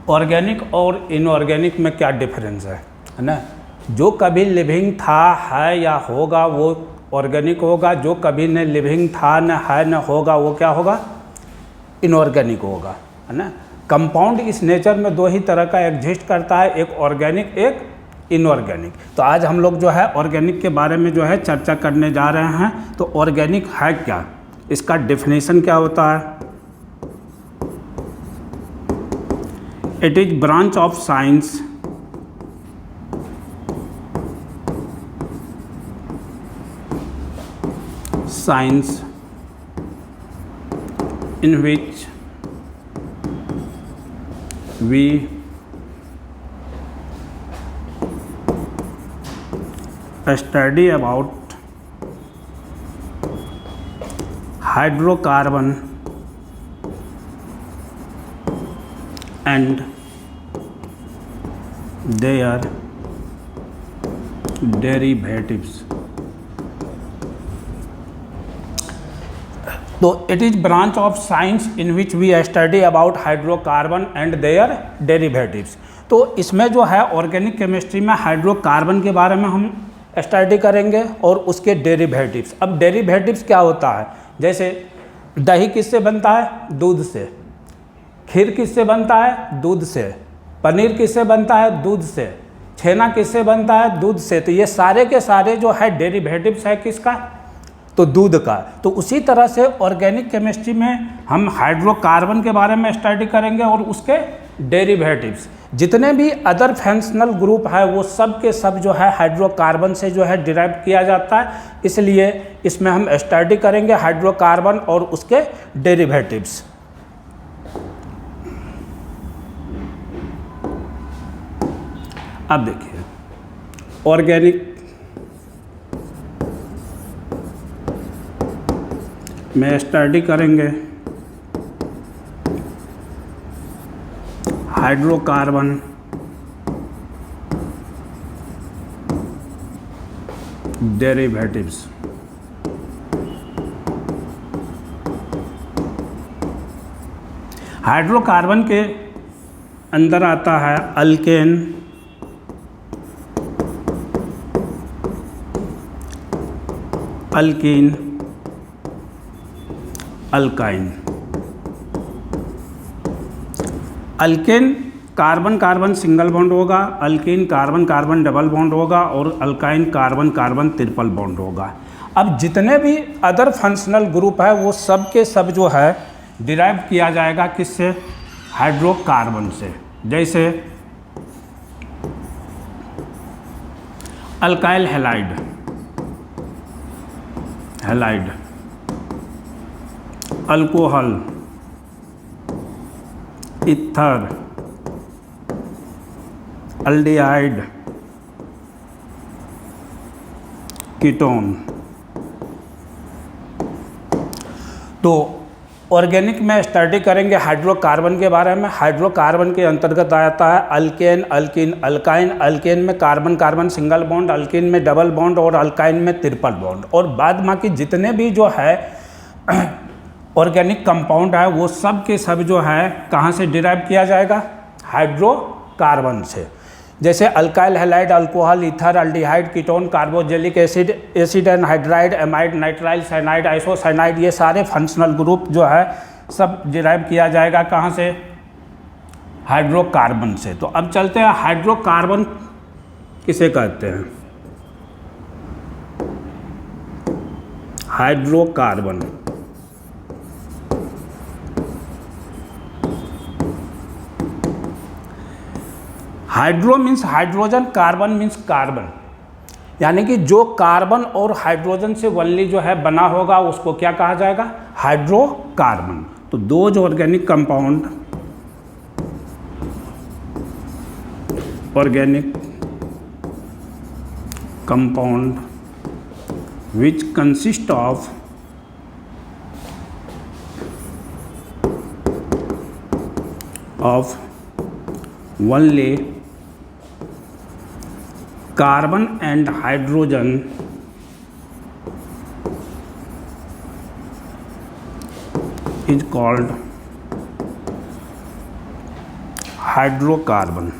Organic और inorganic में क्या डिफरेंस है ना। जो कभी लिविंग था, है या होगा वो ऑर्गेनिक होगा, जो कभी न लिविंग था, न है, न होगा, वो क्या होगा, इनऑर्गेनिक होगा, है ना। कंपाउंड इस नेचर में दो ही तरह का एग्जिस्ट करता है, एक ऑर्गेनिक, एक इनऑर्गेनिक। तो आज हम लोग जो है ऑर्गेनिक के बारे में जो है चर्चा करने जा रहे हैं। तो ऑर्गेनिक है क्या, इसका डेफिनेशन क्या होता है। It is branch of science in which we study about hydrocarbon and their derivatives। तो it is branch of science in which we study about hydrocarbon and their derivatives. तो इसमें जो है ऑर्गेनिक केमिस्ट्री में hydrocarbon के बारे में हम स्टडी करेंगे और उसके डेरिवेटिव्स। अब डेरिवेटिव्स क्या होता है, जैसे दही किससे बनता है, दूध से। खीर किससे बनता है, दूध से। पनीर किससे बनता है, दूध से। छेना किससे बनता है, दूध से। तो ये सारे के सारे जो है डेरिवेटिव्स है किसका, तो दूध का। तो उसी तरह से ऑर्गेनिक केमिस्ट्री में हम हाइड्रोकार्बन के बारे में स्टडी करेंगे और उसके डेरिवेटिव्स। जितने भी अदर फंक्शनल ग्रुप है वो सब के सब जो है हाइड्रोकार्बन से जो है डिराइव किया जाता है, इसलिए इसमें हम स्टडी करेंगे हाइड्रोकार्बन और उसके डेरिवेटिव्स। अब देखिए ऑर्गेनिक में स्टडी करेंगे हाइड्रोकार्बन डेरिवेटिव्स। हाइड्रोकार्बन के अंदर आता है alkane, alkene, alkyne. Alkane carbon carbon single bond होगा, alkene carbon carbon double bond होगा और alkyne carbon carbon triple bond होगा। अब जितने भी अदर फंक्शनल ग्रुप है वो सब के सब जो है डिराइव किया जाएगा किससे, हाइड्रोकार्बन से। जैसे alkyl halide, halide, alcohol, ether, aldehyde, ketone. तो ऑर्गेनिक में स्टडी करेंगे हाइड्रोकार्बन के बारे में। हाइड्रोकार्बन के अंतर्गत आता है अल्केन, अल्कीन, अल्काइन। अल्केन में carbon carbon single bond, alkyne में डबल बॉन्ड और अल्काइन में ट्रिपल बॉन्ड। और बाद बाकी जितने भी जो है ऑर्गेनिक कंपाउंड है वो सब के सब जो है कहाँ से डिराइव किया जाएगा, हाइड्रोकार्बन से। जैसे alkyl halide, alcohol, ether, aldehyde, ketone, carboxylic acid, acid anhydride, amide, nitrile, cyanide, isocyanide, ये सारे फंक्शनल ग्रुप जो है सब डिराइव किया जाएगा कहाँ से, हाइड्रोकार्बन से। तो अब चलते हैं हाइड्रोकार्बन किसे कहते हैं। Hydrocarbon hydro means hydrogen, carbon means carbon, यानी कि जो कार्बन और हाइड्रोजन से ओनली जो है बना होगा उसको क्या कहा जाएगा, हाइड्रोकार्बन। तो दो जो organic compound, organic compound which consist of only carbon and hydrogen is called hydrocarbon.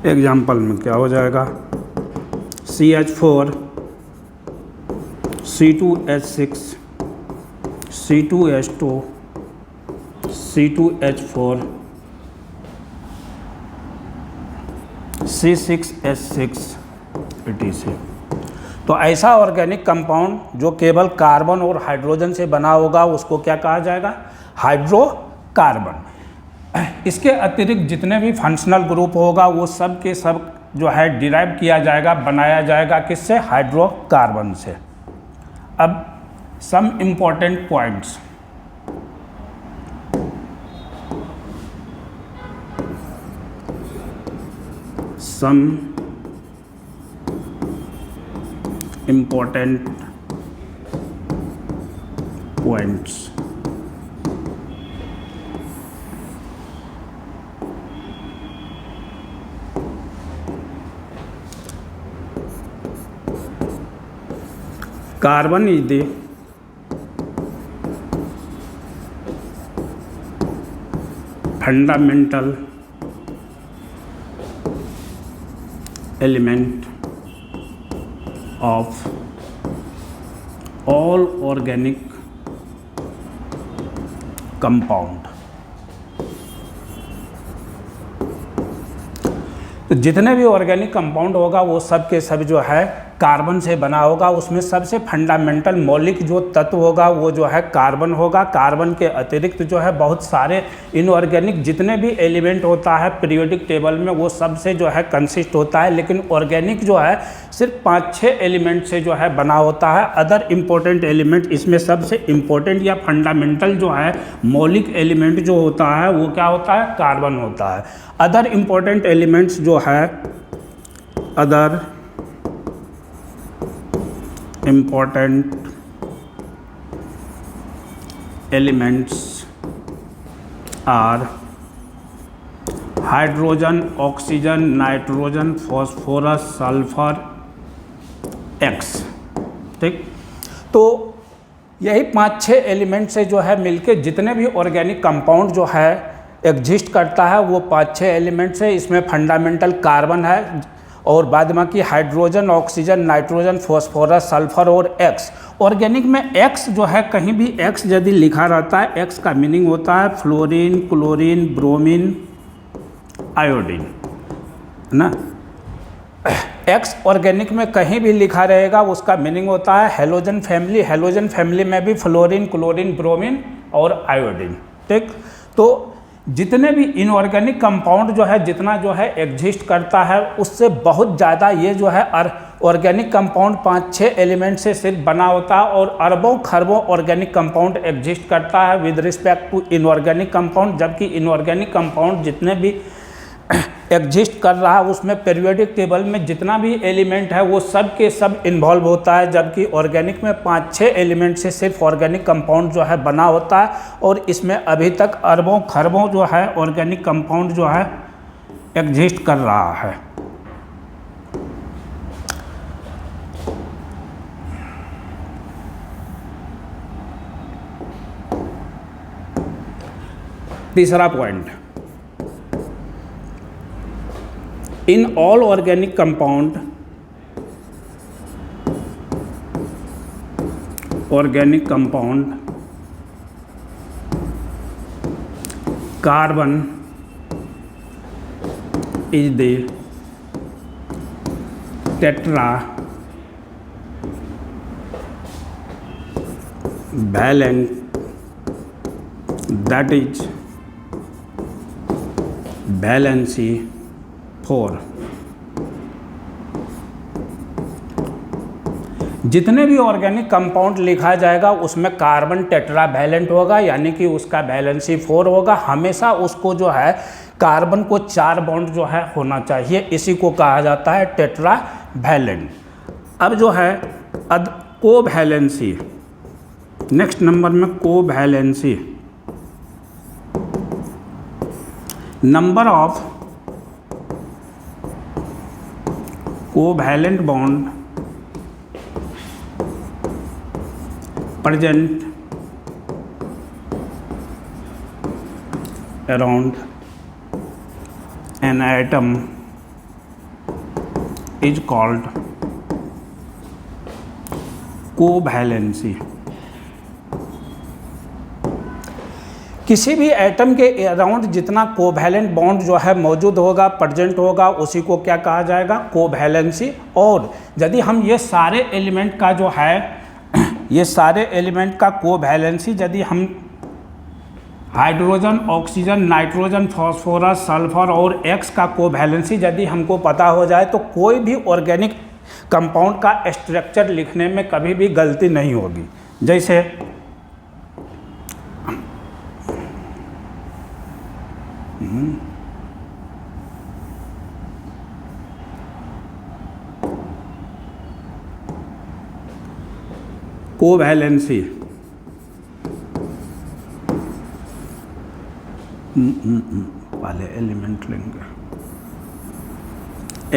Example में क्या हो जाएगा, CH4 C2H6 C2H2 C2H4 C6H6 etc। तो ऐसा ऑर्गेनिक कंपाउंड जो केवल कार्बन और हाइड्रोजन से बना होगा उसको क्या कहा जाएगा, हाइड्रोकार्बन। इसके अतिरिक्त जितने भी फंक्शनल ग्रुप होगा वो सब के सब जो है डिराइव किया जाएगा, बनाया जाएगा किससे, हाइड्रोकार्बन से। अब some important points, some important points. Carbon is the fundamental element of all organic compound। तो जितने भी ऑर्गेनिक कंपाउंड होगा वो सब के सब जो है कार्बन से बना होगा। उसमें सबसे फंडामेंटल मौलिक जो तत्व होगा वो जो है कार्बन होगा। कार्बन के अतिरिक्त जो है बहुत सारे इनऑर्गेनिक जितने भी एलिमेंट होता है पीरियोडिक टेबल में वो सब से जो है कंसिस्ट होता है, लेकिन ऑर्गेनिक जो है सिर्फ 5-6 एलिमेंट से जो है बना होता है। अदर इम्पोर्टेंट एलिमेंट, इसमें सबसे इम्पोर्टेंट या फंडामेंटल जो है मौलिक एलिमेंट जो होता है वो क्या होता है, कार्बन होता है। अदर इम्पोर्टेंट एलिमेंट्स जो है, other important elements are hydrogen, oxygen, nitrogen, phosphorus, sulphur, X। ठीक, तो यही 5-6 एलिमेंट से जो है मिलके जितने भी ऑर्गेनिक कंपाउंड जो है एग्जिस्ट करता है वो 5-6 एलिमेंट से। इसमें फंडामेंटल कार्बन है और बाद बाकी hydrogen, oxygen, nitrogen, phosphorus, sulphur और X। ऑर्गेनिक में X जो है कहीं भी X यदि लिखा रहता है, X का मीनिंग होता है फ्लोरीन, क्लोरीन, ब्रोमीन, आयोडीन, है ना। X ऑर्गेनिक में कहीं भी लिखा रहेगा उसका मीनिंग होता है हेलोजन फैमिली। हेलोजन फैमिली में भी फ्लोरीन, क्लोरीन, ब्रोमीन और आयोडीन। ठीक, तो जितने भी इनऑर्गेनिक कंपाउंड जो है जितना जो है एग्जिस्ट करता है उससे बहुत ज़्यादा ये जो है ऑर्गेनिक कंपाउंड 5-6 एलिमेंट से सिर्फ बना होता है और अरबों खरबों ऑर्गेनिक कंपाउंड एग्जिस्ट करता है with respect to inorganic compound. जबकि इनऑर्गेनिक कंपाउंड जितने भी एग्जिस्ट कर रहा है उसमें पीरियोडिक टेबल में जितना भी एलिमेंट है वो सब के सब इन्वॉल्व होता है। जबकि ऑर्गेनिक में 5-6 एलिमेंट से सिर्फ ऑर्गेनिक कंपाउंड जो है बना होता है और इसमें अभी तक अरबों खरबों जो है ऑर्गेनिक कंपाउंड जो है एग्जिस्ट कर रहा है। तीसरा point, in all organic compound carbon is the tetravalent, that is valency 4। जितने भी ऑर्गेनिक कंपाउंड लिखा जाएगा उसमें कार्बन टेट्रावैलेंट होगा, यानी कि उसका वैलेंसी 4 होगा। हमेशा उसको जो है कार्बन को 4 बॉन्ड जो है होना चाहिए, इसी को कहा जाता है टेट्रावैलेंट। अब जो है कोवैलेंसी, नेक्स्ट नंबर में covalency, number of covalent bond present around an atom is called covalency. किसी भी एटम के अराउंड जितना कोवैलेंट बॉन्ड जो है मौजूद होगा, प्रेजेंट होगा, उसी को क्या कहा जाएगा? कोवैलेंसी। और यदि हम ये सारे एलिमेंट का जो है ये सारे एलिमेंट का कोवैलेंसी यदि हम hydrogen, oxygen, nitrogen, phosphorus, sulphur और एक्स का कोवैलेंसी यदि हमको पता हो जाए तो कोई भी ऑर्गेनिक कंपाउंड का स्ट्रक्चर लिखने में कभी भी गलती नहीं होगी। जैसे कोवैलेंसी पहले एलिमेंट लेंगे।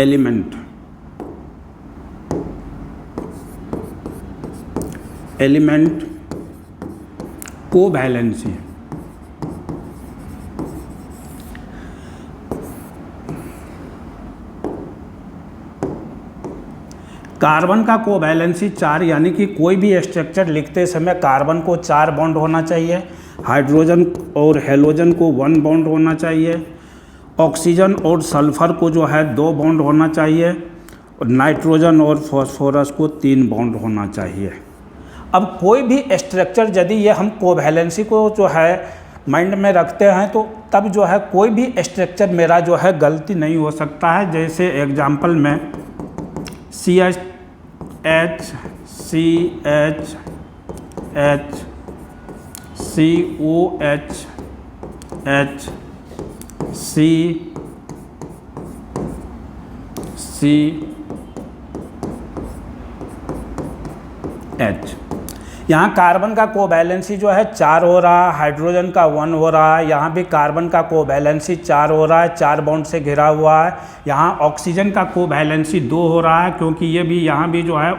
Element covalency. कार्बन का कोवैलेंसी 4, यानी कि कोई भी स्ट्रक्चर लिखते समय कार्बन को 4 बॉन्ड होना चाहिए, हाइड्रोजन और हेलोजन को 1 बॉन्ड होना चाहिए, ऑक्सीजन और सल्फर को जो है 2 बॉन्ड होना चाहिए, और नाइट्रोजन और फास्फोरस को 3 बॉन्ड होना चाहिए। अब कोई भी स्ट्रक्चर यदि ये हम कोवैलेंसी को जो है माइंड में रखते हैं तो तब जो है कोई भी स्ट्रक्चर मेरा जो है गलती नहीं हो सकता है। जैसे एग्जांपल में CH CH COH H CH। यहाँ कार्बन का कोवैलेंसी जो है 4 हो रहा है, हाइड्रोजन का 1 हो रहा है, यहाँ भी कार्बन का कोवैलेंसी 4 हो रहा है, 4 बॉन्ड से घिरा हुआ है। यहाँ ऑक्सीजन का कोवैलेंसी 2 हो रहा है, क्योंकि ये भी यहाँ भी जो है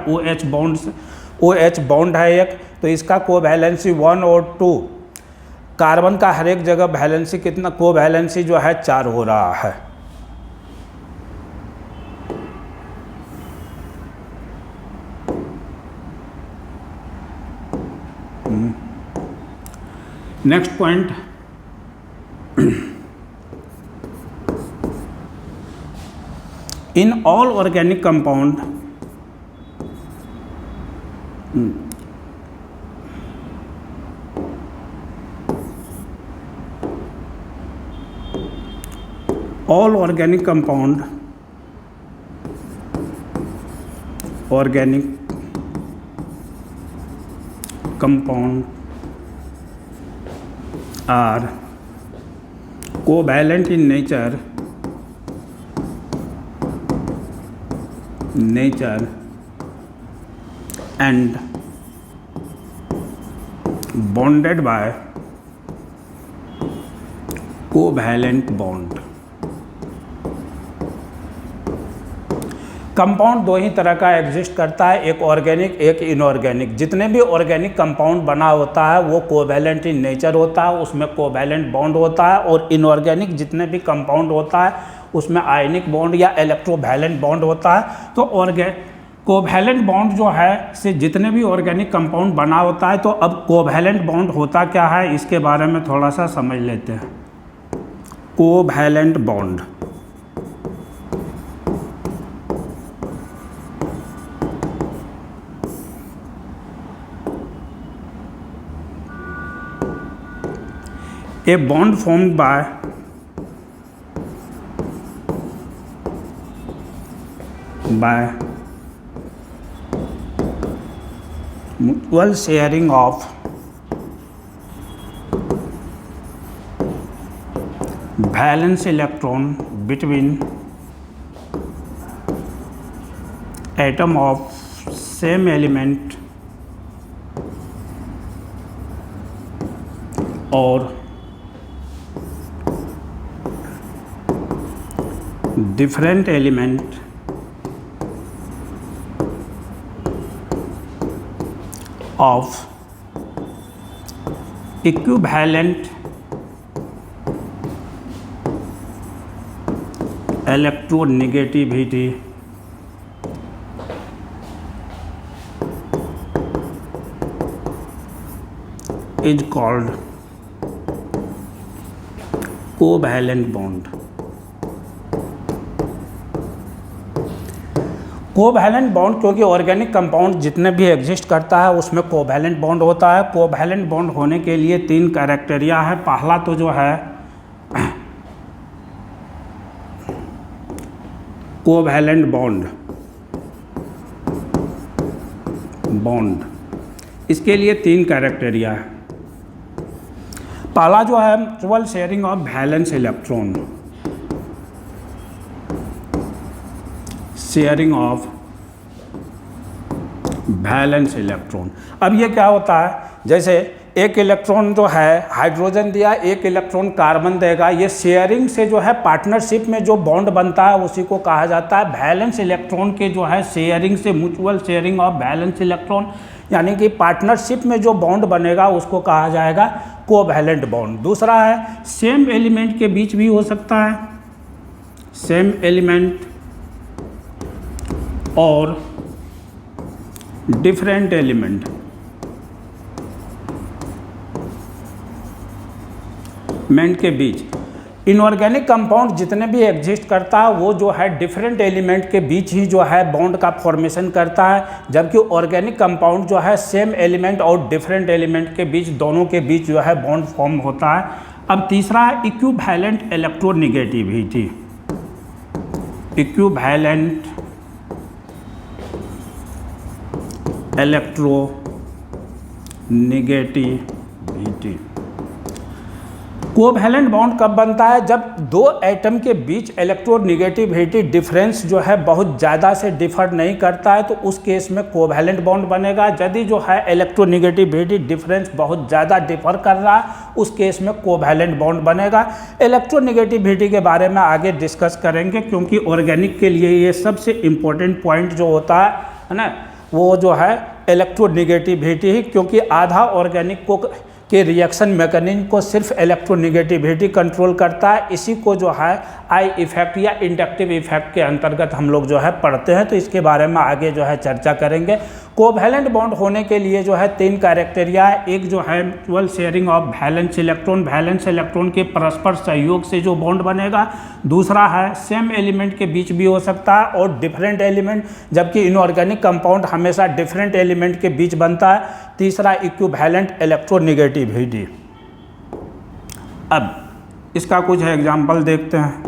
OH बॉन्ड है एक, तो इसका कोवैलेंसी 1 और 2। कार्बन का हर एक जगह वैलेंसी कितना कोवैलेंसी जो है 4 हो रहा है। Next point, in all organic compound all organic compound are covalent in nature and bonded by covalent bond। Compound 2 ही तरह का एग्जिस्ट करता है, एक ऑर्गेनिक एक इनऑर्गेनिक। जितने भी ऑर्गेनिक कंपाउंड बना होता है वो कोवैलेंट इन नेचर होता है, उसमें कोवैलेंट बॉन्ड होता है। और इनऑर्गेनिक जितने भी कंपाउंड होता है उसमें आयनिक बॉन्ड या इलेक्ट्रोवैलेंट बॉन्ड होता है। तो कोवैलेंट बॉन्ड जो है से जितने भी ऑर्गेनिक कंपाउंड बना होता है। तो अब कोवैलेंट बॉन्ड होता क्या है इसके बारे में थोड़ा सा समझ लेते हैं। Covalent bond a bond formed by mutual sharing of valence electron between atom of same element or different element of equivalent electronegativity is called covalent bond. Covalent bond क्योंकि ऑर्गेनिक कंपाउंड जितने भी एग्जिस्ट करता है उसमें covalent bond होता है। Covalent bond होने के लिए 3 कैरेक्टेरिया है। पहला तो जो है कोवैलेंट बॉन्ड इसके लिए 3 कैरेक्टेरिया है। पहला जो है mutual sharing of valence electron, sharing of valence electron. अब ये क्या होता है, जैसे एक इलेक्ट्रॉन जो है हाइड्रोजन दिया, एक इलेक्ट्रॉन कार्बन देगा, ये शेयरिंग से जो है पार्टनरशिप में जो बॉन्ड बनता है उसी को कहा जाता है वैलेंस इलेक्ट्रॉन के जो है शेयरिंग से, mutual sharing of valence electron, यानी कि पार्टनरशिप में जो बॉन्ड बनेगा उसको कहा जाएगा कोवैलेंट बॉन्ड। दूसरा है सेम एलिमेंट के बीच भी हो सकता है, सेम एलिमेंट और डिफरेंट एलिमेंट के बीच। इनऑर्गेनिक कंपाउंड जितने भी एग्जिस्ट करता है वो जो है डिफरेंट एलिमेंट के बीच ही जो है बॉन्ड का फॉर्मेशन करता है, जबकि ऑर्गेनिक कंपाउंड जो है सेम एलिमेंट और डिफरेंट एलिमेंट के बीच, दोनों के बीच जो है बॉन्ड फॉर्म होता है। अब तीसरा है equivalent electronegativity, equivalent electronegativity. Covalent bond कब बनता है, जब 2 एटम के बीच इलेक्ट्रोनेगेटिविटी डिफरेंस जो है बहुत ज़्यादा से डिफर नहीं करता है, तो उस केस में कोवैलेंट बॉन्ड बनेगा। यदि जो है इलेक्ट्रोनेगेटिविटी डिफरेंस बहुत ज़्यादा डिफर कर रहा है उस केस में कोवैलेंट बॉन्ड बनेगा। इलेक्ट्रोनेगेटिविटी के बारे में आगे डिस्कस करेंगे, क्योंकि ऑर्गेनिक के लिए ये सबसे इम्पोर्टेंट पॉइंट जो होता है ना, वो जो है इलेक्ट्रोनेगेटिविटी ही, क्योंकि आधा ऑर्गेनिक को के रिएक्शन मैकेनिज्म को सिर्फ इलेक्ट्रोनेगेटिविटी कंट्रोल करता है। इसी को जो है आई इफेक्ट या इंडक्टिव इफेक्ट के अंतर्गत हम लोग जो है पढ़ते हैं, तो इसके बारे में आगे जो है चर्चा करेंगे। कोवैलेंट बॉन्ड होने के लिए जो है 3 कैरेक्टेरिया है। एक जो है mutual sharing of valence electron, valence electron के परस्पर सहयोग से जो बॉन्ड बनेगा। दूसरा है सेम एलिमेंट के बीच भी हो सकता है और डिफरेंट एलिमेंट, जबकि इनऑर्गेनिक कंपाउंड हमेशा डिफरेंट एलिमेंट के बीच बनता है। तीसरा इक्विवेलेंट इलेक्ट्रोनेगेटिविटी। अब इसका कुछ एग्जाम्पल देखते हैं।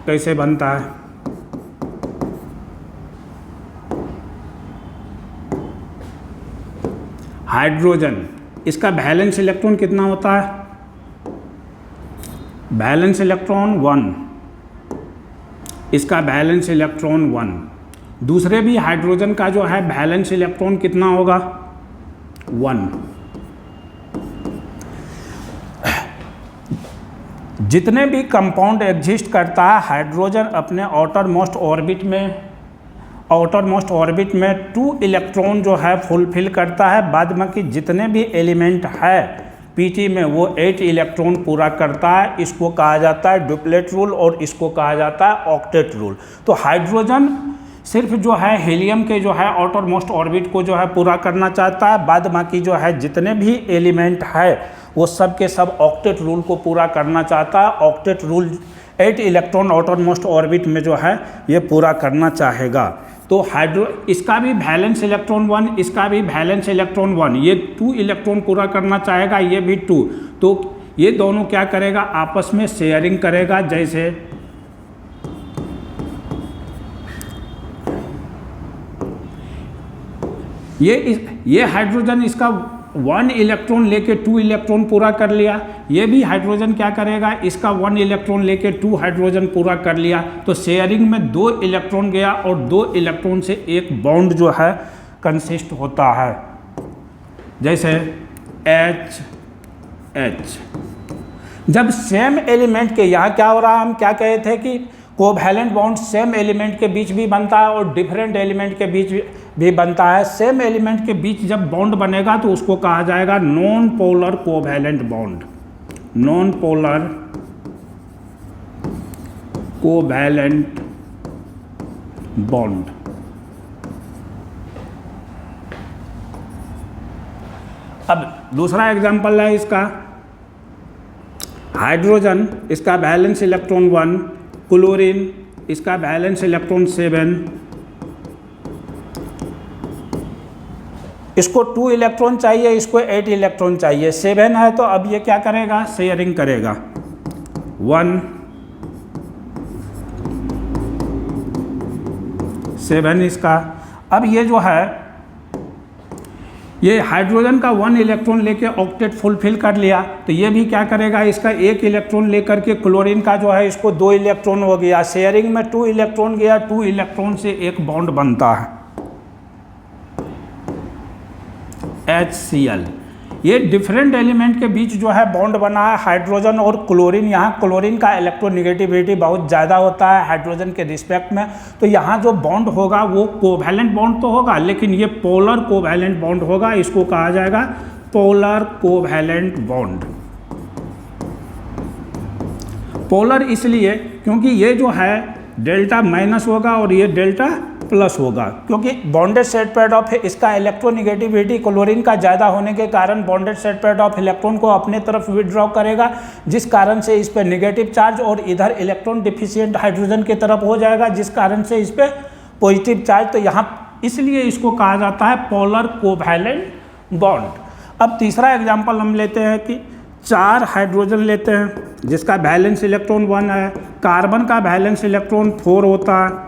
कैसे बनता है, हाइड्रोजन, इसका वैलेंस इलेक्ट्रॉन कितना होता है, वैलेंस इलेक्ट्रॉन 1, इसका वैलेंस इलेक्ट्रॉन 1। दूसरे भी हाइड्रोजन का जो है वैलेंस इलेक्ट्रॉन कितना होगा, 1। जितने भी कंपाउंड एग्जिस्ट करता है, हाइड्रोजन अपने आउटर मोस्ट ऑर्बिट में 2 इलेक्ट्रॉन जो है फुलफिल करता है। बाद में कि जितने भी एलिमेंट है पीटी में वो 8 इलेक्ट्रॉन पूरा करता है। इसको कहा जाता है डुप्लेट रूल और इसको कहा जाता है ऑक्टेट रूल। तो हाइड्रोजन सिर्फ जो है हीलियम के जो है आउटर मोस्ट ऑर्बिट को जो है पूरा करना चाहता है। बाद बाकी जो है जितने भी एलिमेंट है वो सब के सब ऑक्टेट रूल को पूरा करना चाहता है। Octet rule 8 electron outer most orbit में जो है ये पूरा करना चाहेगा। तो इसका भी वैलेंस इलेक्ट्रॉन 1, इसका भी वैलेंस इलेक्ट्रॉन 1, ये 2 इलेक्ट्रॉन पूरा करना चाहेगा, ये भी 2। तो ये दोनों क्या करेगा, आपस में शेयरिंग करेगा। जैसे ये हाइड्रोजन इसका 1 इलेक्ट्रॉन लेके 2 इलेक्ट्रॉन पूरा कर लिया। ये भी हाइड्रोजन क्या करेगा, इसका 1 इलेक्ट्रॉन लेके 2 हाइड्रोजन पूरा कर लिया। तो शेयरिंग में 2 इलेक्ट्रॉन गया और 2 इलेक्ट्रॉन से एक बॉन्ड जो है कंसिस्ट होता है। जैसे H। जब सेम एलिमेंट के यहाँ क्या हो रहा है, हम क्या कहे थे कि कोवैलेंट बॉन्ड सेम एलिमेंट के बीच भी बनता है और डिफरेंट एलिमेंट के बीच भी बनता है। सेम एलिमेंट के बीच जब बॉन्ड बनेगा तो उसको कहा जाएगा non polar covalent bond, non polar covalent bond. अब दूसरा एग्जांपल है इसका, हाइड्रोजन, इसका बैलेंस इलेक्ट्रॉन 1, क्लोरीन, इसका बैलेंस इलेक्ट्रॉन 7, इसको 2 इलेक्ट्रॉन चाहिए, इसको 8 इलेक्ट्रॉन चाहिए, 7 है तो अब ये क्या करेगा, शेयरिंग करेगा 1 7 इसका। अब ये जो है ये हाइड्रोजन का 1 इलेक्ट्रॉन लेके ऑक्टेट फुलफिल कर लिया, तो ये भी क्या करेगा, इसका 1 इलेक्ट्रॉन लेकर के क्लोरीन का जो है इसको 2 इलेक्ट्रॉन हो गया, शेयरिंग में 2 इलेक्ट्रॉन गया, 2 इलेक्ट्रॉन से एक बॉन्ड बनता है HCl। ये डिफरेंट एलिमेंट के बीच जो है बॉन्ड बना है हाइड्रोजन और क्लोरीन। यहाँ क्लोरीन का इलेक्ट्रोनिगेटिविटी बहुत ज़्यादा होता है हाइड्रोजन के रिस्पेक्ट में, तो यहाँ जो बॉन्ड होगा वो कोवैलेंट बॉन्ड तो होगा लेकिन ये पोलर कोवैलेंट बॉन्ड होगा, इसको कहा जाएगा पोलर कोवैलेंट बॉन्ड। पोलर इसलिए क्योंकि ये जो है डेल्टा माइनस होगा और ये डेल्टा प्लस होगा, क्योंकि बॉन्डेड सेट पेयर ऑफ इसका इलेक्ट्रोनिगेटिविटी क्लोरीन का ज़्यादा होने के कारण bonded set pair of electron को अपने तरफ विड्रॉ करेगा, जिस कारण से इस पर नेगेटिव चार्ज और इधर इलेक्ट्रॉन डिफिशिएंट हाइड्रोजन की तरफ हो जाएगा, जिस कारण से इस पर पॉजिटिव चार्ज। तो यहाँ इसलिए इसको कहा जाता है पोलर कोवैलेंट बॉन्ड। अब तीसरा एग्जाम्पल हम लेते हैं कि 4 हाइड्रोजन लेते हैं जिसका बैलेंस इलेक्ट्रॉन 1 है, कार्बन का बैलेंस इलेक्ट्रॉन 4 होता है,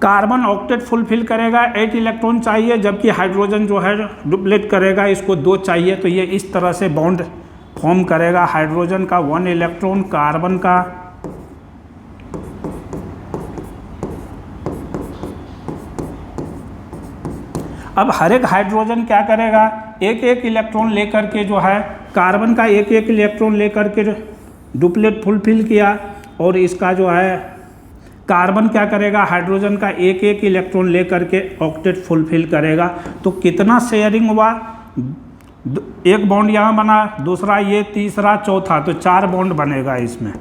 कार्बन ऑक्टेट फुलफिल करेगा, 8 इलेक्ट्रॉन चाहिए, जबकि हाइड्रोजन जो है डुप्लेट करेगा, इसको 2 चाहिए, तो ये इस तरह से बॉन्ड फॉर्म करेगा, हाइड्रोजन का 1 इलेक्ट्रॉन, कार्बन का अब हर एक हाइड्रोजन क्या करेगा, एक एक इलेक्ट्रॉन लेकर के जो है कार्बन का एक एक इलेक्ट्रॉन लेकर के डुप्लेट फुलफिल किया, और इसका जो है कार्बन क्या करेगा, हाइड्रोजन का एक एक इलेक्ट्रॉन लेकर के ऑक्टेट फुलफिल करेगा। तो कितना शेयरिंग हुआ, एक बॉन्ड यहाँ बना, दूसरा ये, तीसरा, चौथा, तो 4 बॉन्ड बनेगा इसमें।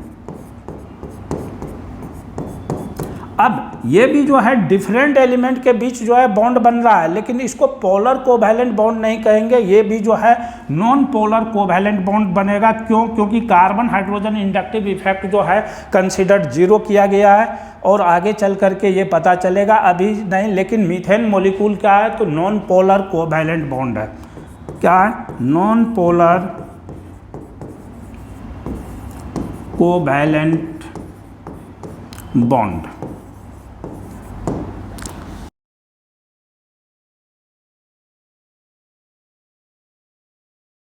अब ये भी जो है डिफरेंट एलिमेंट के बीच जो है बॉन्ड बन रहा है, लेकिन इसको पोलर कोवैलेंट बॉन्ड नहीं कहेंगे, ये भी जो है नॉन पोलर कोवैलेंट बॉन्ड बनेगा। क्यों? क्योंकि कार्बन हाइड्रोजन इंडक्टिव इफेक्ट जो है कंसिडर्ड 0 किया गया है, और आगे चल करके ये पता चलेगा, अभी नहीं, लेकिन मीथेन मॉलिक्यूल क्या है, तो नॉन पोलर कोवैलेंट बॉन्ड है। क्या है? Non polar covalent bond.